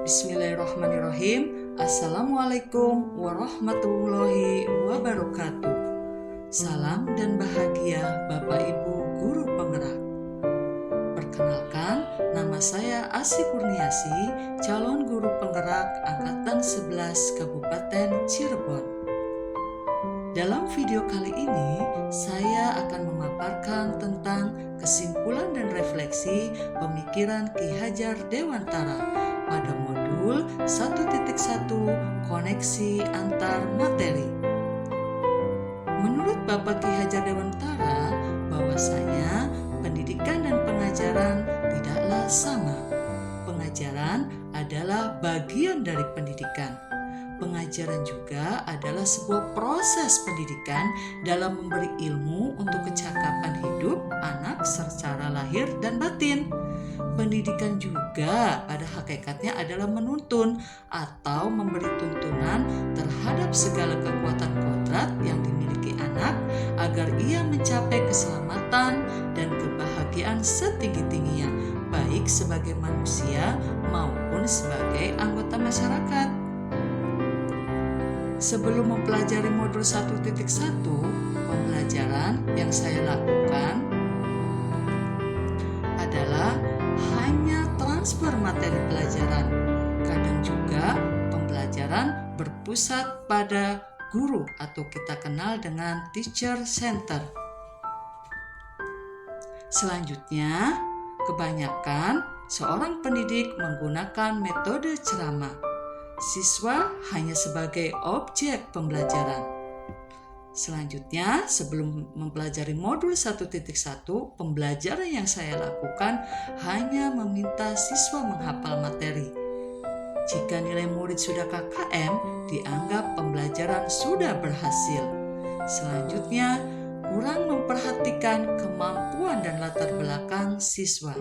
Bismillahirrahmanirrahim. Assalamualaikum warahmatullahi wabarakatuh. Salam dan bahagia Bapak Ibu Guru Penggerak. Perkenalkan, nama saya Asih Kurniasi, calon guru penggerak Angkatan 11 Kabupaten Cirebon. Dalam video kali ini, saya akan memaparkan tentang kesimpulan dan refleksi pemikiran Ki Hajar Dewantara pada modul 1.1 koneksi antar materi. Menurut Bapak Ki Hajar Dewantara, bahwasanya pendidikan dan pengajaran tidaklah sama. Pengajaran adalah bagian dari pendidikan. Pengajaran juga adalah sebuah proses pendidikan dalam memberi ilmu untuk kecakapan hidup anak secara lahir dan batin. Pendidikan juga pada hakikatnya adalah menuntun atau memberi tuntunan terhadap segala kekuatan kodrat yang dimiliki anak agar ia mencapai keselamatan dan kebahagiaan setinggi-tingginya, baik sebagai manusia maupun sebagai anggota masyarakat. Sebelum mempelajari modul 1.1, pembelajaran yang saya lakukan adalah hanya transfer materi pelajaran. Kadang juga pembelajaran berpusat pada guru atau kita kenal dengan teacher center. Selanjutnya, kebanyakan seorang pendidik menggunakan metode ceramah. Siswa hanya sebagai objek pembelajaran. Selanjutnya, sebelum mempelajari modul 1.1, pembelajaran yang saya lakukan hanya meminta siswa menghafal materi. Jika nilai murid sudah KKM, dianggap pembelajaran sudah berhasil. Selanjutnya, kurang memperhatikan kemampuan dan latar belakang siswa.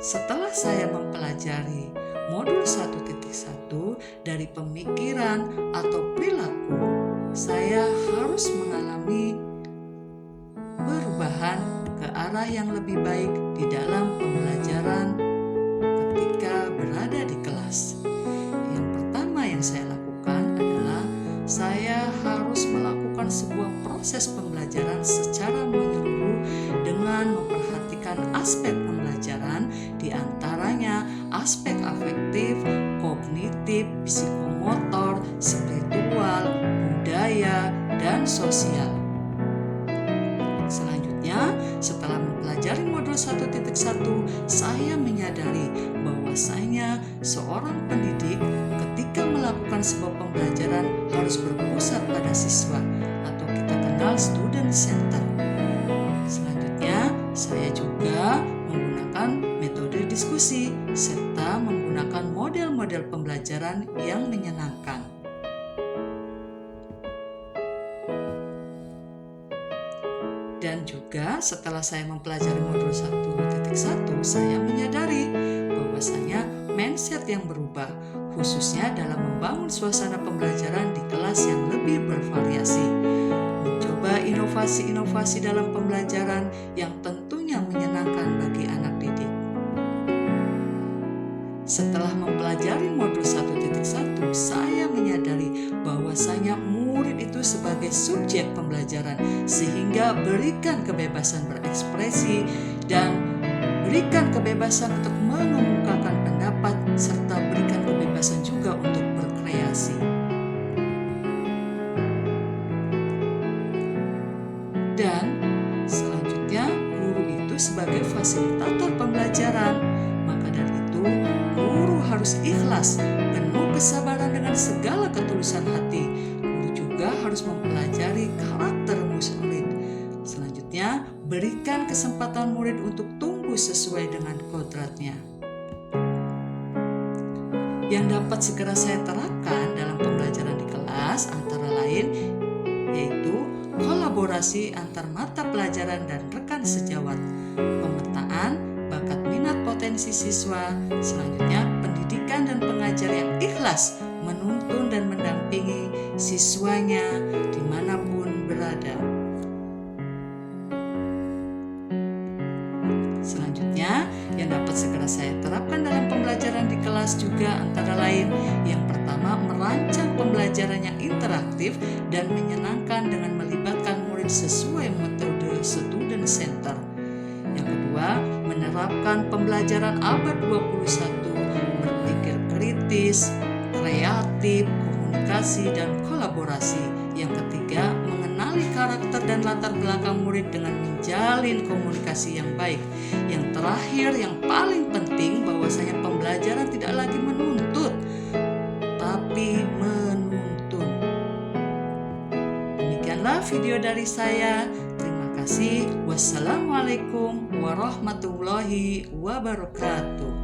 Setelah saya mempelajari modul 1.1 dari pemikiran atau perilaku, saya harus mengalami perubahan ke arah yang lebih baik di dalam pembelajaran ketika berada di kelas. Yang pertama yang saya lakukan adalah saya harus melakukan sebuah proses pembelajaran secara menyeluruh dengan memperhatikan aspek pembelajaran, di antaranya aspek afektif, kognitif, psikomotor, spiritual, budaya, dan sosial. Selanjutnya, setelah mempelajari modul 1.1, saya menyadari bahwasanya seorang pendidik ketika melakukan sebuah pembelajaran harus berpusat pada siswa atau kita kenal student center. Selanjutnya, saya juga menggunakan metode diskusi serta menggunakan model-model pembelajaran yang menyenangkan. Dan juga setelah saya mempelajari modul 1.1, saya menyadari bahwasanya mindset yang berubah, khususnya dalam membangun suasana pembelajaran di kelas yang lebih bervariasi. Mencoba inovasi-inovasi dalam pembelajaran yang tentunya menyenangkan bagi anak didik. Setelah mempelajari modul 1.1, saya menyadari bahwasanya murid itu sebagai subjek pembelajaran, sehingga berikan kebebasan berekspresi dan berikan kebebasan untuk mengemukakan pendapat serta berikan kebebasan juga untuk berkreasi. Dan selanjutnya, guru itu sebagai fasilitator pembelajaran. Maka dari itu, guru harus ikhlas, penuh kesabaran dengan segala ketulusan hati. Guru juga harus mempelajari karakter murid. Selanjutnya, berikan kesempatan murid untuk tumbuh sesuai dengan kodratnya. Yang dapat segera saya terapkan dalam pembelajaran di kelas antara lain yaitu kolaborasi antar mata pelajaran dan rekan sejawat, pemetaan bakat minat potensi siswa, selanjutnya pendidikan dan pengajar yang ikhlas menuntun dan mendampingi siswanya dimanapun berada. Selanjutnya, yang dapat segera saya terapkan kelas juga antara lain yang pertama, merancang pembelajaran yang interaktif dan menyenangkan dengan melibatkan murid sesuai metode student center. Yang kedua, menerapkan pembelajaran abad 21, berpikir kritis, kreatif, komunikasi, dan kolaborasi. Yang ketiga, mengenali karakter dan latar belakang murid dengan menjalin komunikasi yang baik. Yang terakhir, yang paling penting, bahwasanya pembelajaran tidak lagi menuntut, tapi menuntun. Demikianlah video dari saya. Terima kasih. Wassalamualaikum warahmatullahi wabarakatuh.